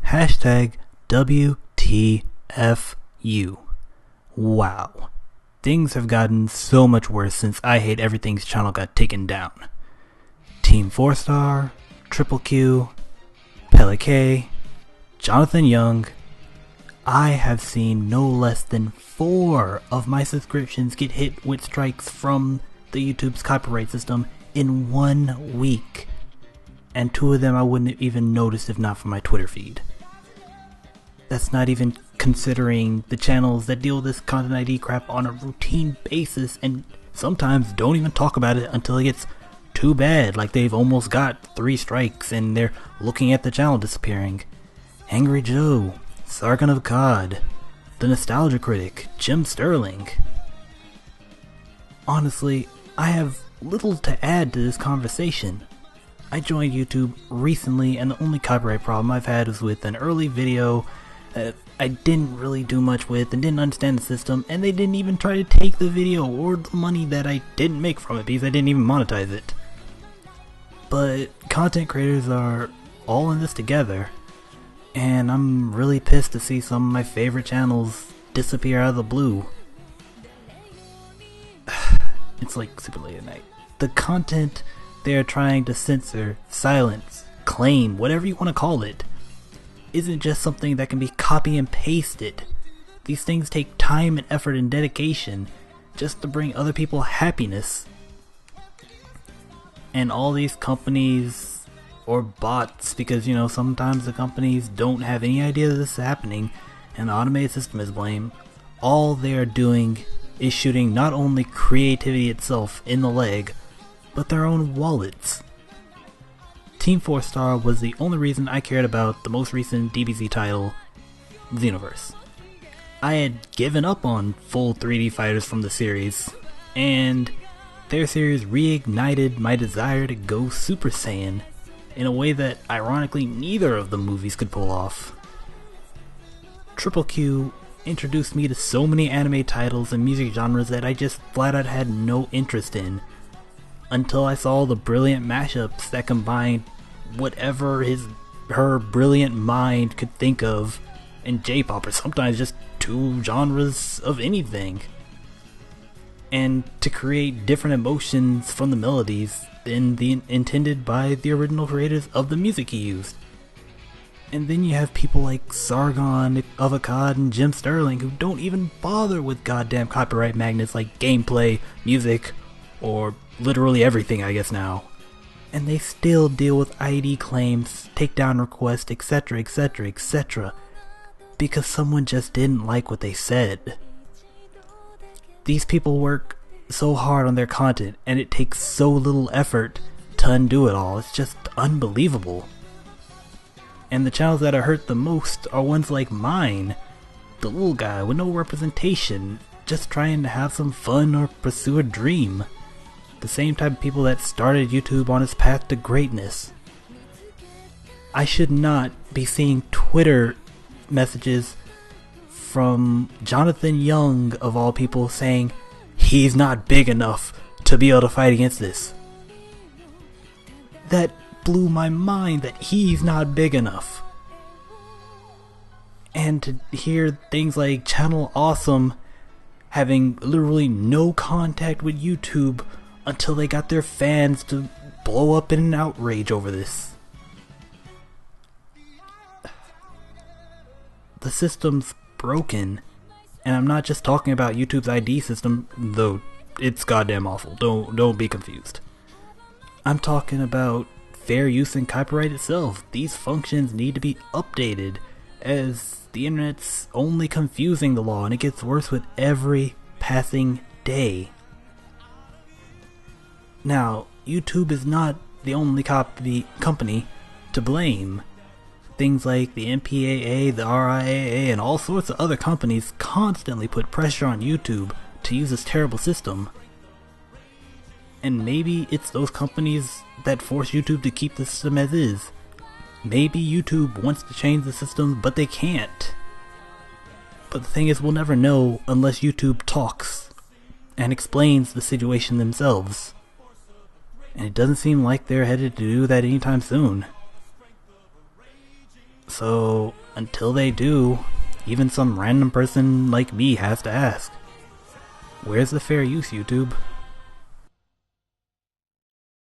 Hashtag WTFU. Wow. Things have gotten so much worse since I Hate Everything's channel got taken down. Team 4-Star, Triple Q, Pele K, Jonathan Young. I have seen no less than 4 of my subscriptions get hit with strikes from the YouTube's copyright system in 1 week. And 2 of them I wouldn't even notice if not for my Twitter feed. That's not even considering the channels that deal with this content ID crap on a routine basis and sometimes don't even talk about it until it gets too bad, like they've almost got 3 strikes and they're looking at the channel disappearing. Angry Joe, Sargon of God, The Nostalgia Critic, Jim Sterling. Honestly, I have little to add to this conversation. I joined YouTube recently and the only copyright problem I've had was with an early video that I didn't really do much with and didn't understand the system, and they didn't even try to take the video or the money that I didn't make from it because I didn't even monetize it. But content creators are all in this together, and I'm really pissed to see some of my favorite channels disappear out of the blue. It's like super late at night. The content they are trying to censor, silence, claim, whatever you want to call it, isn't just something that can be copy and pasted. These things take time and effort and dedication just to bring other people happiness. And all these companies, or bots, because sometimes the companies don't have any idea that this is happening and the automated system is blamed, all they are doing is shooting not only creativity itself in the leg, but their own wallets. Team 4-Star was the only reason I cared about the most recent DBZ title, Xenoverse. I had given up on full 3D fighters from the series, and their series reignited my desire to go Super Saiyan in a way that ironically neither of the movies could pull off. Triple Q introduced me to so many anime titles and music genres that I just flat out had no interest in, until I saw the brilliant mashups that combined whatever her brilliant mind could think of in J-pop, or sometimes just 2 genres of anything, and to create different emotions from the melodies than the intended by the original creators of the music he used. And then you have people like Sargon of Akkad and Jim Sterling who don't even bother with goddamn copyright magnets like gameplay, music, or literally everything I guess now. And they still deal with ID claims, takedown requests, etc, etc, etc, because someone just didn't like what they said. These people work so hard on their content and it takes so little effort to undo it all. It's just unbelievable. And the channels that are hurt the most are ones like mine, the little guy with no representation, just trying to have some fun or pursue a dream. The same type of people that started YouTube on its path to greatness. I should not be seeing Twitter messages from Jonathan Young, of all people, saying he's not big enough to be able to fight against this. That blew my mind, that he's not big enough. And to hear things like Channel Awesome having literally no contact with YouTube until they got their fans to blow up in an outrage over this. The system's broken, and I'm not just talking about YouTube's ID system, though it's goddamn awful, don't be confused. I'm talking about fair use and copyright itself. These functions need to be updated, as the internet's only confusing the law and it gets worse with every passing day. Now, YouTube is not the only company to blame. Things like the MPAA, the RIAA, and all sorts of other companies constantly put pressure on YouTube to use this terrible system. And maybe it's those companies that force YouTube to keep the system as is. Maybe YouTube wants to change the system, but they can't. But the thing is, we'll never know unless YouTube talks and explains the situation themselves. And it doesn't seem like they're headed to do that anytime soon. So, until they do, even some random person like me has to ask, where's the fair use, YouTube?